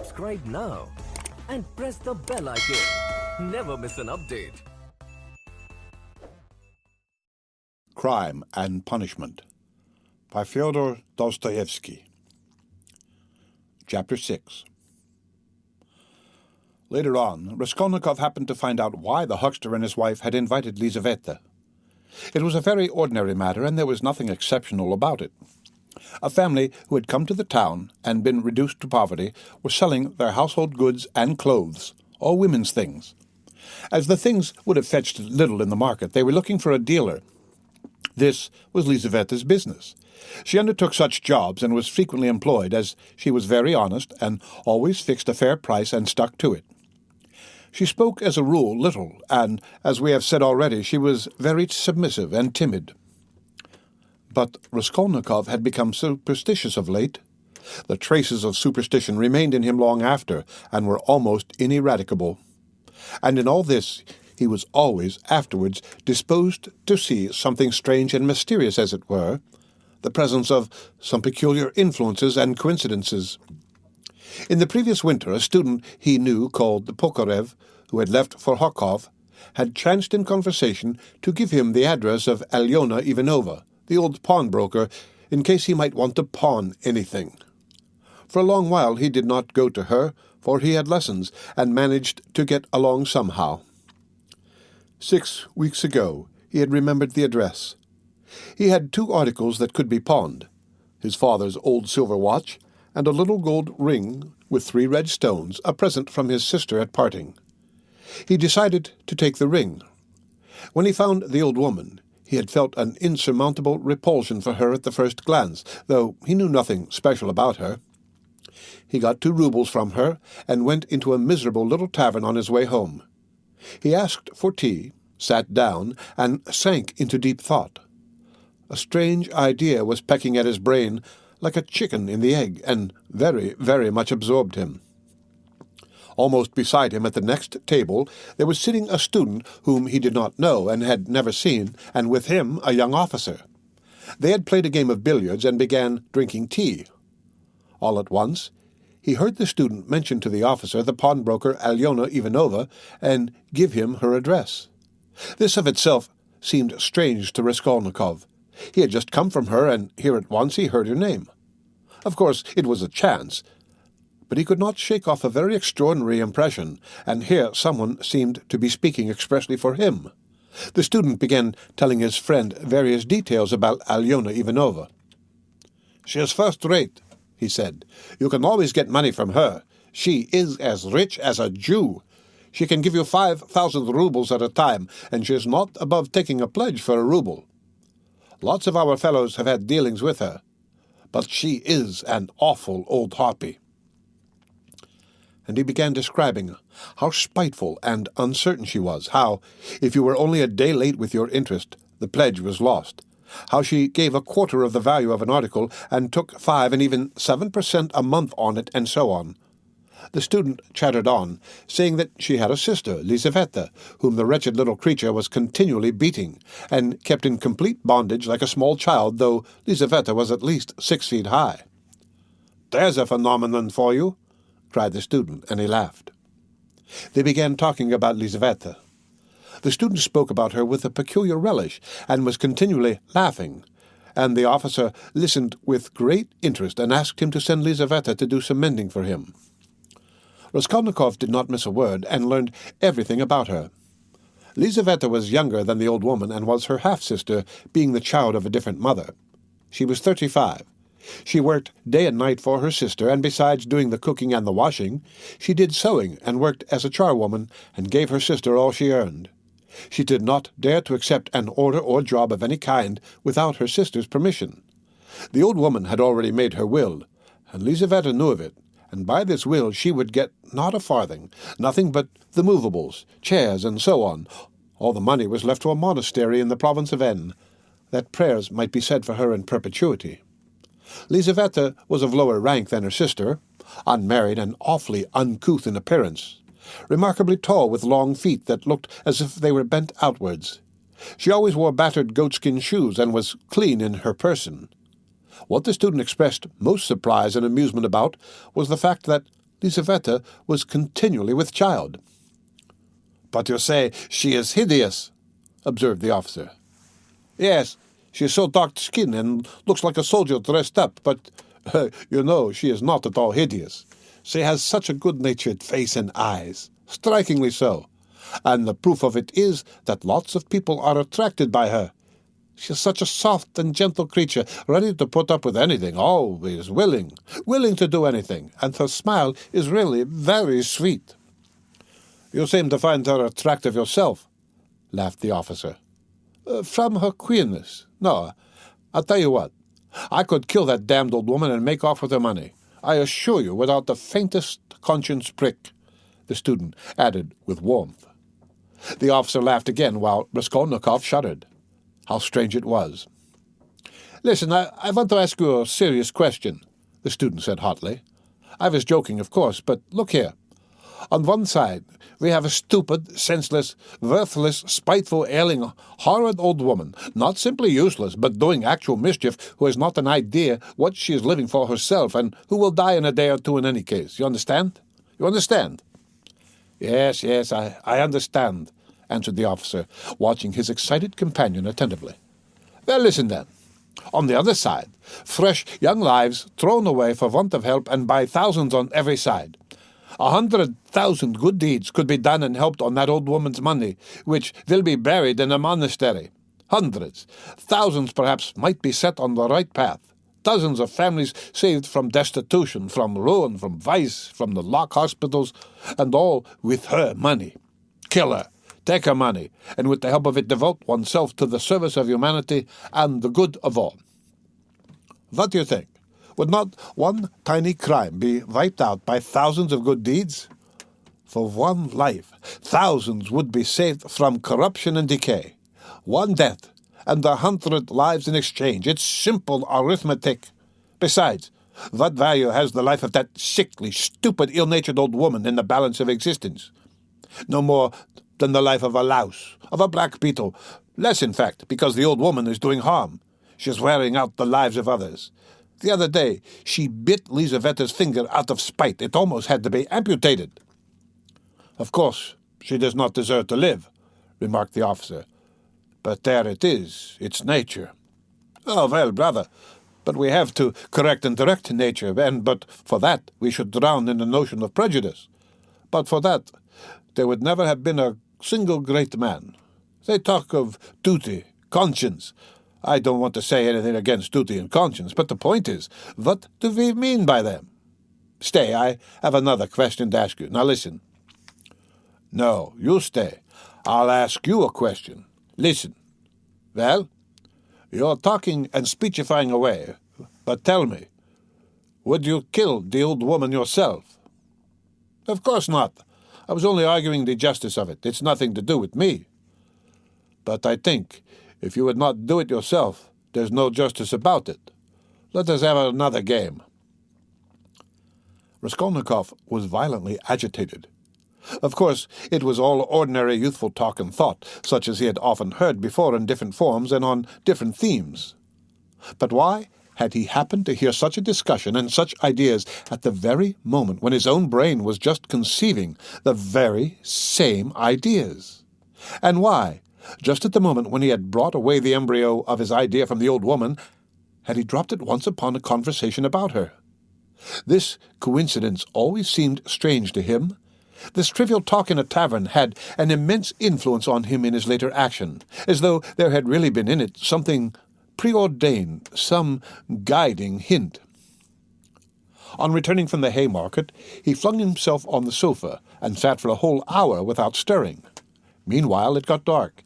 subscribe now and press the bell icon. Never miss an update. Crime and Punishment by Fyodor Dostoevsky. Chapter 6. Later on, Raskolnikov happened to find out why the huckster and his wife had invited Lizaveta. It was a very ordinary matter, and there was nothing exceptional about it. A family who had come to the town and been reduced to poverty were selling their household goods and clothes, all women's things. As the things would have fetched little in the market, they were looking for a dealer. This was Lizaveta's business. She undertook such jobs and was frequently employed, as she was very honest and always fixed a fair price and stuck to it. She spoke as a rule little, and, as we have said already, she was very submissive and timid. But Raskolnikov had become superstitious of late. The traces of superstition remained in him long after, and were almost ineradicable. And in all this he was always afterwards disposed to see something strange and mysterious, as it were, the presence of some peculiar influences and coincidences. In the previous winter, a student he knew called Pokarev, who had left for Kharkov, had chanced in conversation to give him the address of Alyona Ivanova, the old pawnbroker, in case he might want to pawn anything. For a long while he did not go to her, for he had lessons, and managed to get along somehow. 6 weeks ago he had remembered the address. He had 2 articles that could be pawned, his father's old silver watch, and a little gold ring with 3 red stones, a present from his sister at parting. He decided to take the ring. When he found the old woman, he had felt an insurmountable repulsion for her at the first glance, though he knew nothing special about her. He got 2 rubles from her, and went into a miserable little tavern on his way home. He asked for tea, sat down, and sank into deep thought. A strange idea was pecking at his brain, like a chicken in the egg, and very, very much absorbed him. Almost beside him at the next table there was sitting a student whom he did not know and had never seen, and with him a young officer. They had played a game of billiards and began drinking tea. All at once he heard the student mention to the officer the pawnbroker Alyona Ivanova and give him her address. This of itself seemed strange to Raskolnikov. He had just come from her, and here at once he heard her name. Of course, it was a chance, but he could not shake off a very extraordinary impression, and here someone seemed to be speaking expressly for him. The student began telling his friend various details about Alyona Ivanova. "She is first-rate," he said. "You can always get money from her. She is as rich as a Jew. She can give you 5,000 rubles at a time, and she is not above taking a pledge for a ruble. Lots of our fellows have had dealings with her, but she is an awful old harpy." And he began describing how spiteful and uncertain she was, how, if you were only a day late with your interest, the pledge was lost, how she gave a quarter of the value of an article and took 5 and even 7% a month on it, and so on. The student chattered on, saying that she had a sister, Lizaveta, whom the wretched little creature was continually beating, and kept in complete bondage like a small child, though Lizaveta was at least 6 feet high. "There's a phenomenon for you!" cried the student, and he laughed. They began talking about Lizaveta. The student spoke about her with a peculiar relish, and was continually laughing, and the officer listened with great interest and asked him to send Lizaveta to do some mending for him. Raskolnikov did not miss a word, and learned everything about her. Lizaveta was younger than the old woman, and was her half-sister, being the child of a different mother. She was 35. She worked day and night for her sister, and besides doing the cooking and the washing, she did sewing and worked as a charwoman, and gave her sister all she earned. She did not dare to accept an order or job of any kind without her sister's permission. The old woman had already made her will, and Lizaveta knew of it, and by this will she would get not a farthing, nothing but the movables, chairs, and so on. All the money was left to a monastery in the province of N, that prayers might be said for her in perpetuity. Lizaveta was of lower rank than her sister, unmarried and awfully uncouth in appearance, remarkably tall with long feet that looked as if they were bent outwards. She always wore battered goatskin shoes and was clean in her person. What the student expressed most surprise and amusement about was the fact that, Lizaveta was continually with child. "But you say she is hideous," observed the officer. "Yes, she is so dark-skinned and looks like a soldier dressed up, but, she is not at all hideous. She has such a good-natured face and eyes, strikingly so, and the proof of it is that lots of people are attracted by her. She is such a soft and gentle creature, ready to put up with anything, always willing to do anything, and her smile is really very sweet." "You seem to find her attractive yourself," laughed the officer. "From her queerness. No, I'll tell you what. I could kill that damned old woman and make off with her money. I assure you, without the faintest conscience prick," the student added with warmth. The officer laughed again, while Raskolnikov shuddered. How strange it was. "Listen, I want to ask you a serious question," the student said hotly. "I was joking, of course, but look here. On one side, we have a stupid, senseless, worthless, spiteful, ailing, horrid old woman, not simply useless, but doing actual mischief, who has not an idea what she is living for herself, and who will die in a day or two in any case. You understand? You understand?" Yes, I understand," answered the officer, watching his excited companion attentively. "Well, listen then. On the other side, fresh young lives thrown away for want of help and by thousands on every side. 100,000 good deeds could be done and helped on that old woman's money, which will be buried in a monastery. Hundreds, thousands perhaps might be set on the right path. Dozens of families saved from destitution, from ruin, from vice, from the lock hospitals, and all with her money. Kill her, take her money, and with the help of it devote oneself to the service of humanity and the good of all. What do you think? Would not one tiny crime be wiped out by thousands of good deeds? For one life, thousands would be saved from corruption and decay. One death, and 100 lives in exchange. It's simple arithmetic. Besides, what value has the life of that sickly, stupid, ill-natured old woman in the balance of existence? No more than the life of a louse, of a black beetle. Less, in fact, because the old woman is doing harm. She's wearing out the lives of others. The other day, she bit Lizaveta's finger out of spite. It almost had to be amputated." "Of course, she does not deserve to live," remarked the officer. "But there it is. It's nature." "Oh, well, brother, but we have to correct and direct nature, but for that we should drown in the notion of prejudice. But for that, there would never have been a single great man. They talk of duty, conscience. I don't want to say anything against duty and conscience, but the point is, what do we mean by them? Stay, I have another question to ask you. Now listen." "No, you stay. I'll ask you a question. Listen." "Well, you're talking and speechifying away, but tell me, would you kill the old woman yourself?" "Of course not. I was only arguing the justice of it. It's nothing to do with me." "But I think, if you would not do it yourself, there's no justice about it. Let us have another game." Raskolnikov was violently agitated. Of course, it was all ordinary youthful talk and thought, such as he had often heard before in different forms and on different themes. But why had he happened to hear such a discussion and such ideas at the very moment when his own brain was just conceiving the very same ideas? And why, just at the moment when he had brought away the embryo of his idea from the old woman, had he dropped at once upon a conversation about her? This coincidence always seemed strange to him. This trivial talk in a tavern had an immense influence on him in his later action, as though there had really been in it something preordained, some guiding hint. On returning from the Haymarket, he flung himself on the sofa and sat for a whole hour without stirring. Meanwhile it got dark.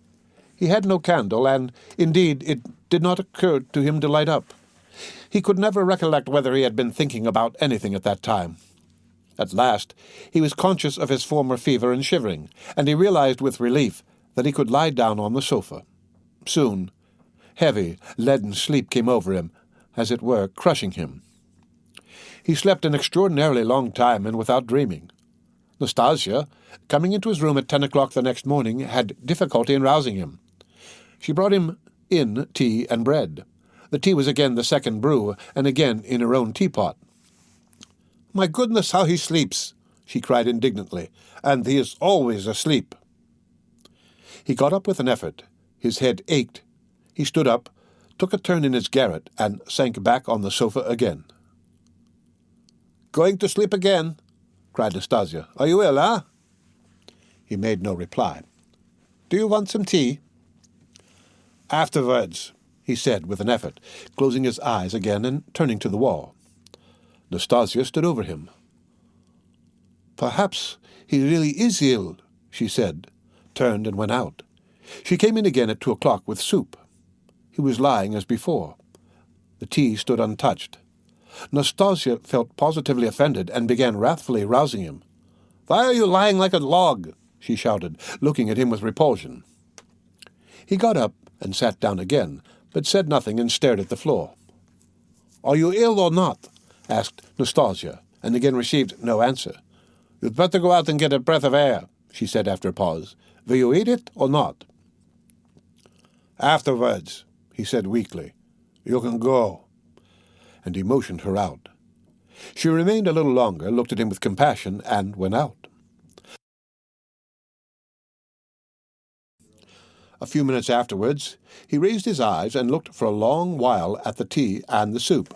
He had no candle, and, indeed, it did not occur to him to light up. He could never recollect whether he had been thinking about anything at that time. At last, he was conscious of his former fever and shivering, and he realized with relief that he could lie down on the sofa. Soon, heavy, leaden sleep came over him, as it were, crushing him. He slept an extraordinarily long time and without dreaming. Nastasia, coming into his room at 10 o'clock the next morning, had difficulty in rousing him. She brought him in tea and bread. The tea was again the second brew, and again in her own teapot. My goodness, how he sleeps!" she cried indignantly, "and he is always asleep." He got up with an effort. His head ached. He stood up, took a turn in his garret, and sank back on the sofa again. "Going to sleep again?" cried Nastasia. "Are you ill, eh?" He made no reply. "Do you want some tea?" "Afterwards," he said with an effort, closing his eyes again and turning to the wall. Nastasia stood over him. "Perhaps he really is ill," she said, turned and went out. She came in again at 2 o'clock with soup. He was lying as before. The tea stood untouched. Nastasia felt positively offended and began wrathfully rousing him. "Why are you lying like a log?" she shouted, looking at him with repulsion. He got up and sat down again, but said nothing and stared at the floor. "Are you ill or not?" asked Nastasia, and again received no answer. "You'd better go out and get a breath of air," she said after a pause. "Will you eat it or not?" "Afterwards," he said weakly. "You can go." And he motioned her out. She remained a little longer, looked at him with compassion, and went out. A few minutes afterwards, he raised his eyes and looked for a long while at the tea and the soup.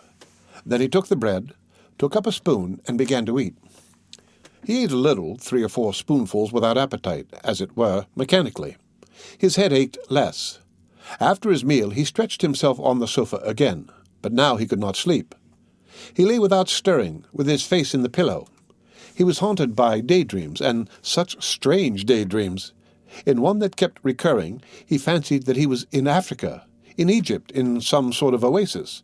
Then he took the bread, took up a spoon, and began to eat. He ate a little, 3 or 4 spoonfuls without appetite, as it were, mechanically. His head ached less. After his meal he stretched himself on the sofa again, but now he could not sleep. He lay without stirring, with his face in the pillow. He was haunted by daydreams, and such strange daydreams. In one that kept recurring, he fancied that he was in Africa, in Egypt, in some sort of oasis.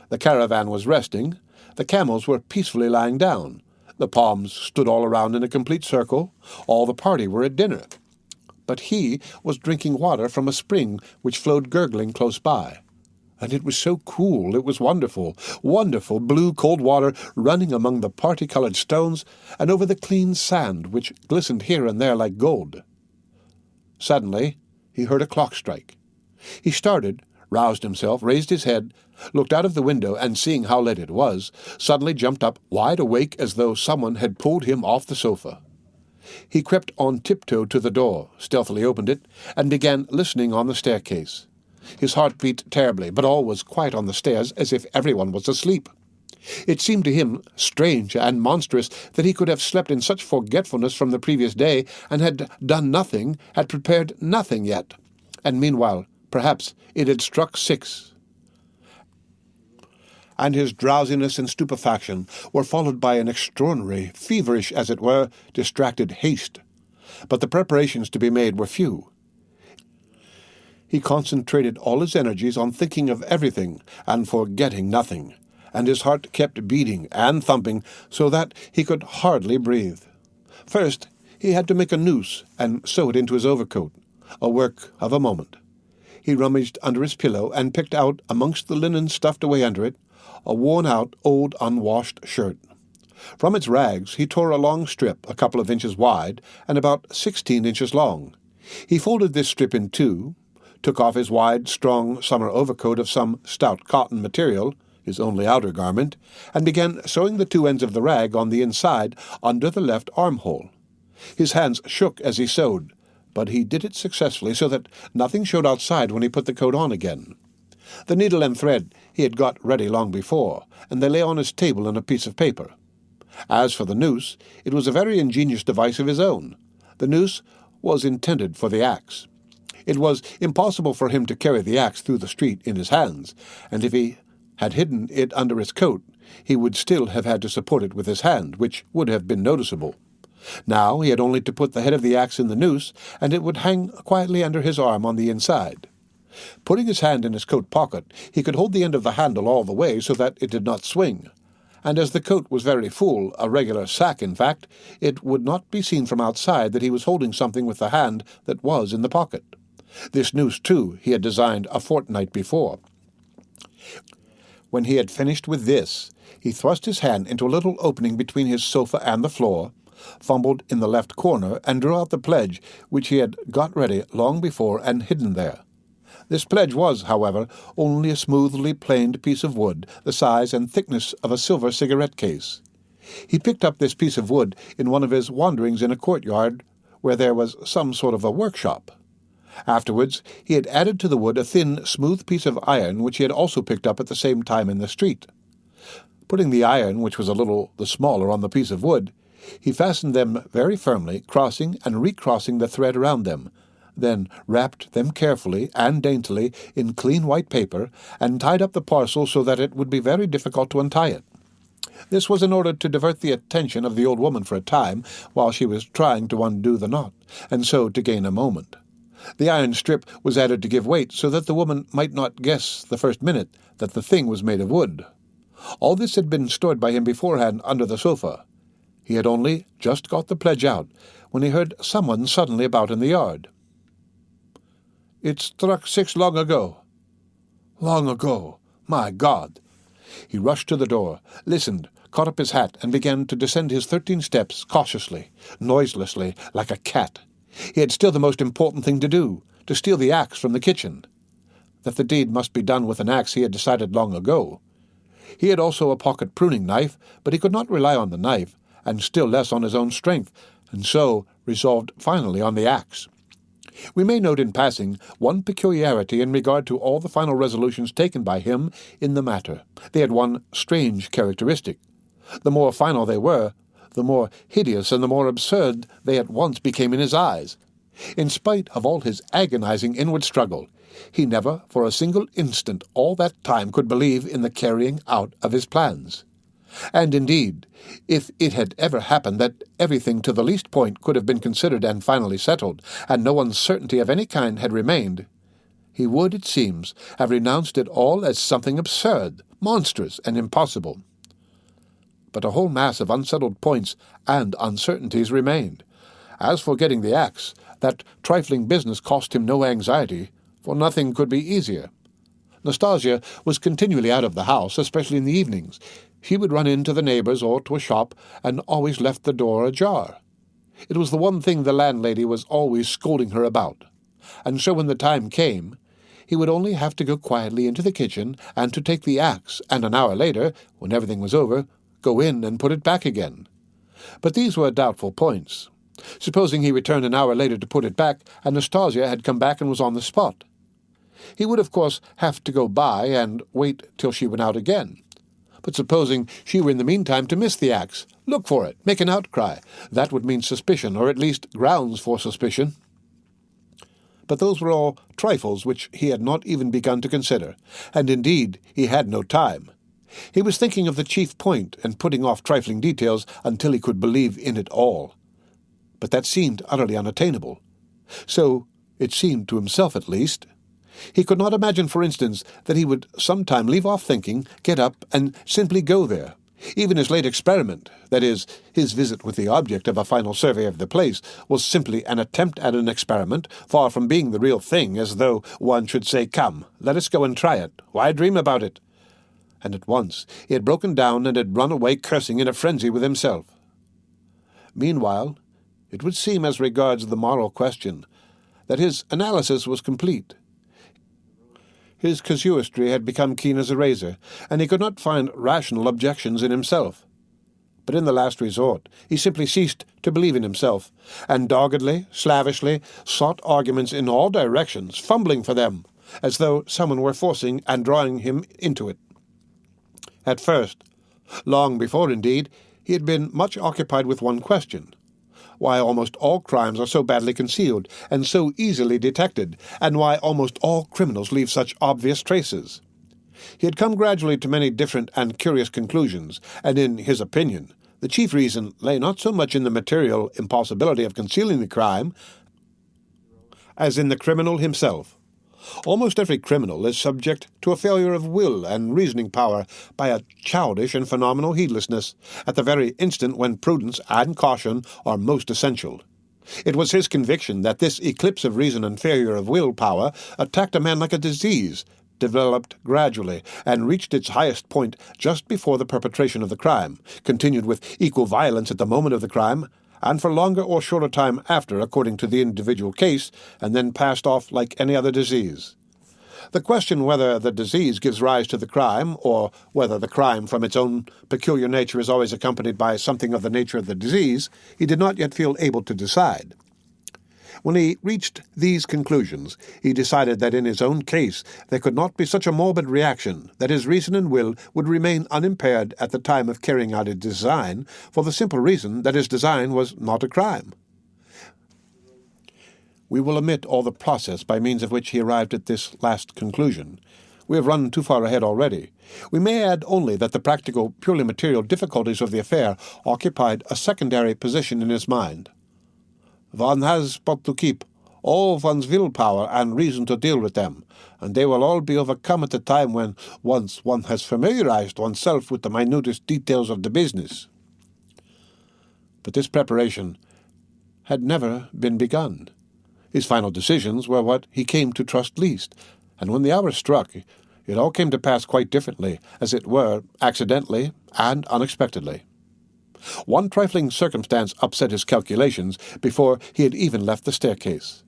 The caravan was resting. The camels were peacefully lying down. The palms stood all around in a complete circle. All the party were at dinner. But he was drinking water from a spring which flowed gurgling close by. And it was so cool, it was wonderful, wonderful blue cold water running among the party-colored stones and over the clean sand which glistened here and there like gold. Suddenly he heard a clock strike. He started, roused himself, raised his head, looked out of the window, and seeing how late it was, suddenly jumped up, wide awake as though someone had pulled him off the sofa. He crept on tiptoe to the door, stealthily opened it, and began listening on the staircase. His heart beat terribly, but all was quiet on the stairs, as if everyone was asleep. It seemed to him strange and monstrous that he could have slept in such forgetfulness from the previous day, and had done nothing, had prepared nothing yet. And meanwhile, perhaps it had struck 6. And his drowsiness and stupefaction were followed by an extraordinary, feverish, as it were, distracted haste. But the preparations to be made were few. He concentrated all his energies on thinking of everything and forgetting nothing, and his heart kept beating and thumping so that he could hardly breathe. First, he had to make a noose and sew it into his overcoat, a work of a moment. He rummaged under his pillow and picked out, amongst the linen stuffed away under it, a worn-out, old, unwashed shirt. From its rags he tore a long strip, a couple of inches wide and about 16 inches long. He folded this strip in 2, took off his wide, strong summer overcoat of some stout cotton material, his only outer garment, and began sewing the 2 ends of the rag on the inside under the left armhole. His hands shook as he sewed, but he did it successfully so that nothing showed outside when he put the coat on again. The needle and thread he had got ready long before, and they lay on his table on a piece of paper. As for the noose, it was a very ingenious device of his own. The noose was intended for the axe. It was impossible for him to carry the axe through the street in his hands, and if he had hidden it under his coat, he would still have had to support it with his hand, which would have been noticeable. Now he had only to put the head of the axe in the noose, and it would hang quietly under his arm on the inside. Putting his hand in his coat pocket, he could hold the end of the handle all the way so that it did not swing, and as the coat was very full, a regular sack in fact, it would not be seen from outside that he was holding something with the hand that was in the pocket. This noose, too, he had designed a fortnight before. When he had finished with this, he thrust his hand into a little opening between his sofa and the floor, fumbled in the left corner, and drew out the pledge which he had got ready long before and hidden there. This pledge was, however, only a smoothly planed piece of wood, the size and thickness of a silver cigarette case. He picked up this piece of wood in one of his wanderings in a courtyard where there was some sort of a workshop. Afterwards, he had added to the wood a thin, smooth piece of iron which he had also picked up at the same time in the street. Putting the iron, which was a little the smaller, on the piece of wood, he fastened them very firmly, crossing and recrossing the thread around them, then wrapped them carefully and daintily in clean white paper, and tied up the parcel so that it would be very difficult to untie it. This was in order to divert the attention of the old woman for a time, while she was trying to undo the knot, and so to gain a moment. The iron strip was added to give weight, so that the woman might not guess the first minute that the thing was made of wood. All this had been stored by him beforehand under the sofa. He had only just got the pledge out, when he heard someone suddenly about in the yard. "It struck 6 long ago." "Long ago? My God!" He rushed to the door, listened, caught up his hat, and began to descend his 13 steps cautiously, noiselessly, like a cat. He had still the most important thing to do, to steal the axe from the kitchen. That the deed must be done with an axe he had decided long ago. He had also a pocket pruning knife, but he could not rely on the knife, and still less on his own strength, and so resolved finally on the axe. We may note in passing one peculiarity in regard to all the final resolutions taken by him in the matter. They had one strange characteristic. The more final they were, the more hideous and the more absurd they at once became in his eyes. In spite of all his agonizing inward struggle, he never for a single instant all that time could believe in the carrying out of his plans. And indeed, if it had ever happened that everything to the least point could have been considered and finally settled, and no uncertainty of any kind had remained, he would, it seems, have renounced it all as something absurd, monstrous, and impossible. But a whole mass of unsettled points and uncertainties remained. As for getting the axe, that trifling business cost him no anxiety, for nothing could be easier. Nastasia was continually out of the house, especially in the evenings. She would run in to the neighbors or to a shop, and always left the door ajar. It was the one thing the landlady was always scolding her about. And so when the time came, he would only have to go quietly into the kitchen and to take the axe, and an hour later, when everything was over, go in and put it back again. But these were doubtful points. Supposing he returned an hour later to put it back, and Nastasia had come back and was on the spot. He would, of course, have to go by and wait till she went out again. But supposing she were in the meantime to miss the axe, look for it, make an outcry, that would mean suspicion, or at least grounds for suspicion. But those were all trifles which he had not even begun to consider, and indeed he had no time. He was thinking of the chief point and putting off trifling details until he could believe in it all. But that seemed utterly unattainable. So it seemed to himself, at least. He could not imagine, for instance, that he would sometime leave off thinking, get up, and simply go there. Even his late experiment, that is, his visit with the object of a final survey of the place, was simply an attempt at an experiment, far from being the real thing, as though one should say, "Come, let us go and try it. Why dream about it?" And at once he had broken down and had run away cursing in a frenzy with himself. Meanwhile, it would seem as regards the moral question that his analysis was complete. His casuistry had become keen as a razor, and he could not find rational objections in himself. But in the last resort he simply ceased to believe in himself, and doggedly, slavishly, sought arguments in all directions, fumbling for them, as though someone were forcing and drawing him into it. At first, long before indeed, he had been much occupied with one question: why almost all crimes are so badly concealed and so easily detected, and why almost all criminals leave such obvious traces. He had come gradually to many different and curious conclusions, and in his opinion, the chief reason lay not so much in the material impossibility of concealing the crime as in the criminal himself. Almost every criminal is subject to a failure of will and reasoning power by a childish and phenomenal heedlessness at the very instant when prudence and caution are most essential. It was his conviction that this eclipse of reason and failure of will power attacked a man like a disease, developed gradually, and reached its highest point just before the perpetration of the crime, continued with equal violence at the moment of the crime, and for longer or shorter time after, according to the individual case, and then passed off like any other disease. The question whether the disease gives rise to the crime, or whether the crime from its own peculiar nature is always accompanied by something of the nature of the disease, he did not yet feel able to decide. When he reached these conclusions, he decided that in his own case there could not be such a morbid reaction, that his reason and will would remain unimpaired at the time of carrying out his design, for the simple reason that his design was not a crime. We will omit all the process by means of which he arrived at this last conclusion. We have run too far ahead already. We may add only that the practical, purely material difficulties of the affair occupied a secondary position in his mind. One has but to keep all one's willpower and reason to deal with them, and they will all be overcome at the time when once one has familiarized oneself with the minutest details of the business. But this preparation had never been begun. His final decisions were what he came to trust least, and when the hour struck, it all came to pass quite differently, as it were, accidentally and unexpectedly. One trifling circumstance upset his calculations before he had even left the staircase.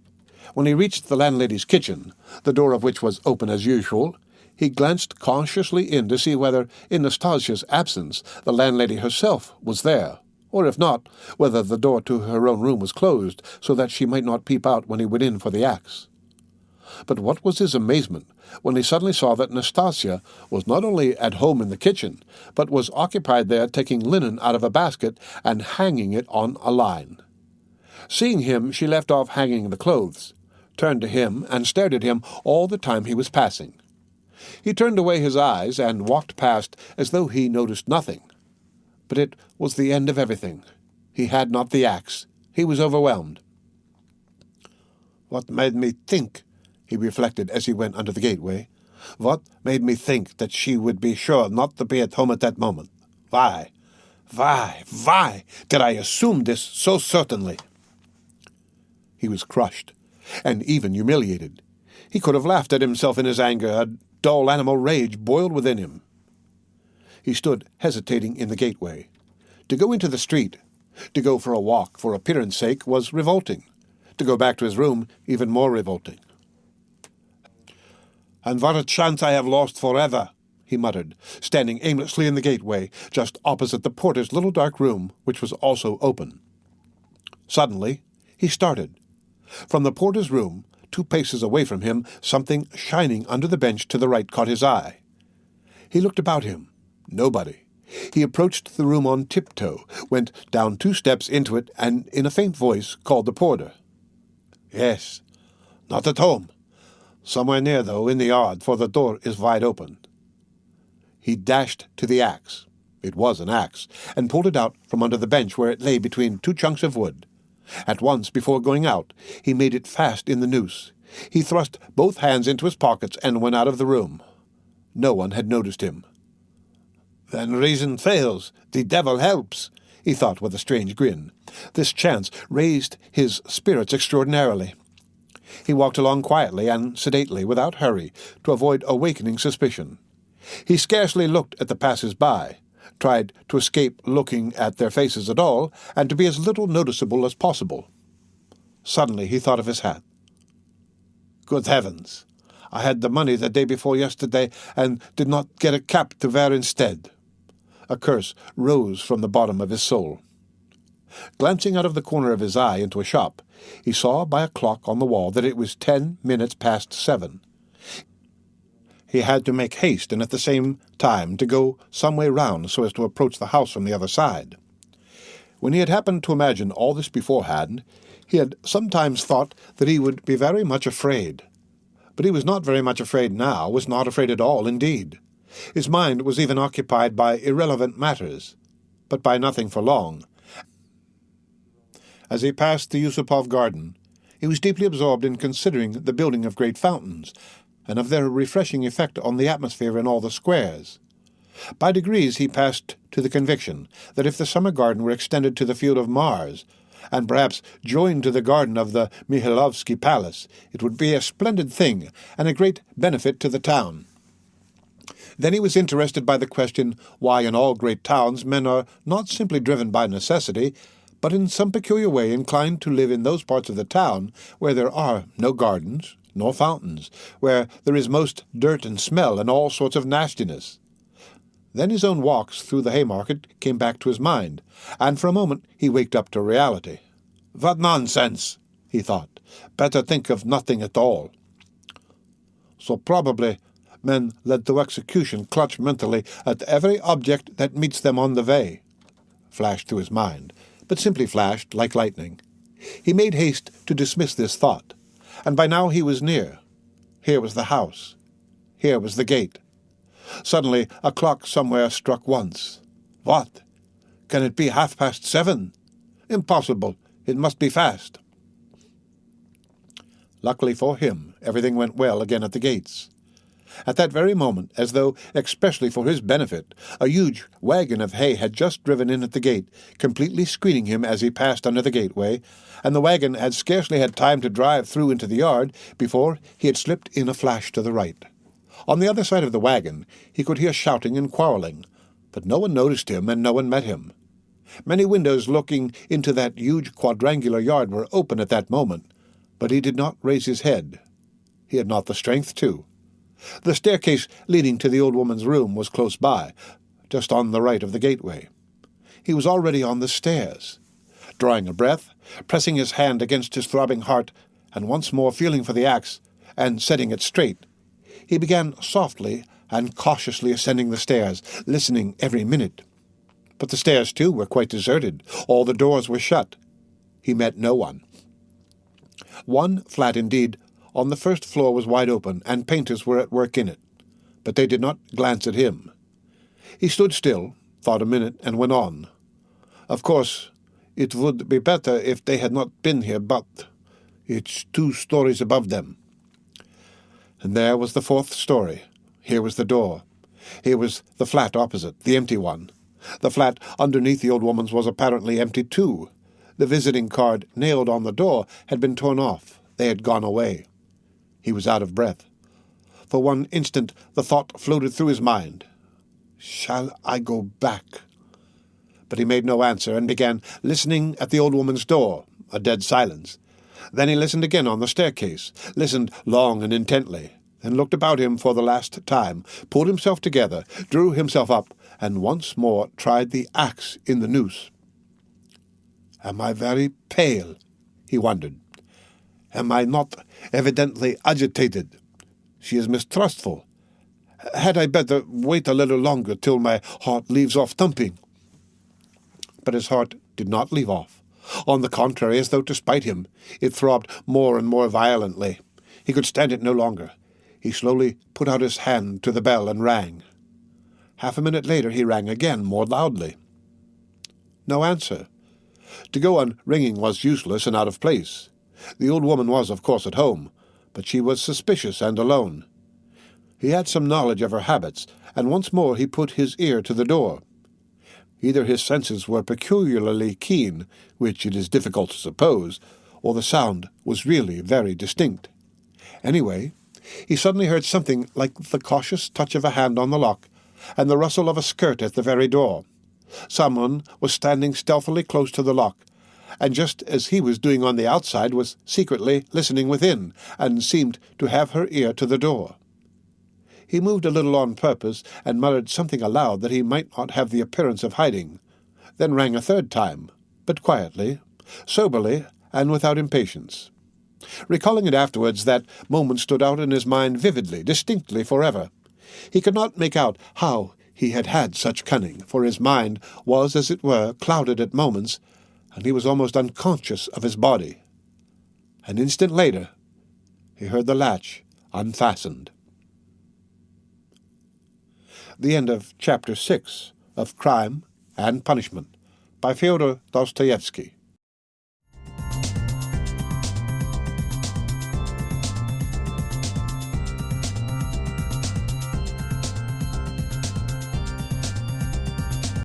When he reached the landlady's kitchen, the door of which was open as usual, he glanced cautiously in to see whether, in Nastasia's absence, the landlady herself was there, or if not, whether the door to her own room was closed, so that she might not peep out when he went in for the axe. But what was his amazement when he suddenly saw that Nastasia was not only at home in the kitchen, but was occupied there taking linen out of a basket and hanging it on a line. Seeing him, she left off hanging the clothes, turned to him, and stared at him all the time he was passing. He turned away his eyes and walked past as though he noticed nothing. But it was the end of everything. He had not the axe. He was overwhelmed. "What made me think," he reflected as he went under the gateway, "what made me think that she would be sure not to be at home at that moment? Why did I assume this so certainly?" He was crushed, and even humiliated. He could have laughed at himself in his anger. A dull animal rage boiled within him. He stood hesitating in the gateway. To go into the street, to go for a walk for appearance sake, was revolting. To go back to his room, even more revolting. "And what a chance I have lost forever," he muttered, standing aimlessly in the gateway, just opposite the porter's little dark room, which was also open. Suddenly, he started. From the porter's room, 2 paces away from him, something shining under the bench to the right caught his eye. He looked about him. Nobody. He approached the room on tiptoe, went down 2 steps into it, and in a faint voice called the porter. "Yes, not at home. Somewhere near, though, in the yard, for the door is wide open." He dashed to the axe. It was an axe, and pulled it out from under the bench where it lay between 2 chunks of wood. At once, before going out, he made it fast in the noose. He thrust both hands into his pockets and went out of the room. No one had noticed him. "Then reason fails. The devil helps," he thought with a strange grin. This chance raised his spirits extraordinarily. He walked along quietly and sedately, without hurry, to avoid awakening suspicion. He scarcely looked at the passers-by, tried to escape looking at their faces at all, and to be as little noticeable as possible. Suddenly he thought of his hat. "Good heavens! I had the money the day before yesterday, and did not get a cap to wear instead." A curse rose from the bottom of his soul. Glancing out of the corner of his eye into a shop, he saw by a clock on the wall that it was 10 minutes past 7. He had to make haste, and at the same time to go some way round so as to approach the house from the other side. When he had happened to imagine all this beforehand, he had sometimes thought that he would be very much afraid. But he was not very much afraid now, was not afraid at all, indeed. His mind was even occupied by irrelevant matters, but by nothing for long. As he passed the Yusupov garden, he was deeply absorbed in considering the building of great fountains, and of their refreshing effect on the atmosphere in all the squares. By degrees he passed to the conviction that if the summer garden were extended to the field of Mars, and perhaps joined to the garden of the Mihailovsky Palace, it would be a splendid thing, and a great benefit to the town. Then he was interested by the question why in all great towns men are not simply driven by necessity, but in some peculiar way inclined to live in those parts of the town where there are no gardens nor fountains, where there is most dirt and smell and all sorts of nastiness. Then his own walks through the Haymarket came back to his mind, and for a moment he waked up to reality. "What nonsense!" he thought. "Better think of nothing at all." So probably men led to execution clutch mentally at every object that meets them on the way, flashed through his mind, but simply flashed like lightning. He made haste to dismiss this thought, and by now he was near. Here was the house. Here was the gate. Suddenly a clock somewhere struck once. What? Can it be 7:30? Impossible. It must be fast. Luckily for him, everything went well again at the gates. At that very moment, as though expressly for his benefit, a huge wagon of hay had just driven in at the gate, completely screening him as he passed under the gateway, and the wagon had scarcely had time to drive through into the yard before he had slipped in a flash to the right. On the other side of the wagon he could hear shouting and quarrelling, but no one noticed him and no one met him. Many windows looking into that huge quadrangular yard were open at that moment, but he did not raise his head. He had not the strength to. The staircase leading to the old woman's room was close by, just on the right of the gateway. He was already on the stairs. Drawing a breath, pressing his hand against his throbbing heart, and once more feeling for the axe, and setting it straight, he began softly and cautiously ascending the stairs, listening every minute. But the stairs, too, were quite deserted. All the doors were shut. He met no one. One flat, indeed, on the first floor was wide open, and painters were at work in it, but they did not glance at him. He stood still, thought a minute, and went on. Of course, it would be better if they had not been here, but it's 2 stories above them. And there was the 4th story. Here was the door. Here was the flat opposite, the empty one. The flat underneath the old woman's was apparently empty too. The visiting card nailed on the door had been torn off. They had gone away. He was out of breath. For one instant the thought floated through his mind. Shall I go back? But he made no answer and began listening at the old woman's door, a dead silence. Then he listened again on the staircase, listened long and intently, then looked about him for the last time, pulled himself together, drew himself up, and once more tried the axe in the noose. Am I very pale? He wondered. Am I not evidently agitated? She is mistrustful. Had I better wait a little longer till my heart leaves off thumping? But his heart did not leave off. On the contrary, as though to spite him, it throbbed more and more violently. He could stand it no longer. He slowly put out his hand to the bell and rang. Half a minute later he rang again, more loudly. No answer. To go on ringing was useless and out of place. The old woman was, of course, at home, but she was suspicious and alone. He had some knowledge of her habits, and once more he put his ear to the door. Either his senses were peculiarly keen, which it is difficult to suppose, or the sound was really very distinct. Anyway, he suddenly heard something like the cautious touch of a hand on the lock, and the rustle of a skirt at the very door. Someone was standing stealthily close to the lock, and just as he was doing on the outside, was secretly listening within, and seemed to have her ear to the door. He moved a little on purpose, and muttered something aloud that he might not have the appearance of hiding, then rang a third time, but quietly, soberly, and without impatience. Recalling it afterwards, that moment stood out in his mind vividly, distinctly, forever. He could not make out how he had had such cunning, for his mind was, as it were, clouded at moments, and he was almost unconscious of his body. An instant later, he heard the latch unfastened. The end of Chapter 6 of Crime and Punishment by Fyodor Dostoevsky.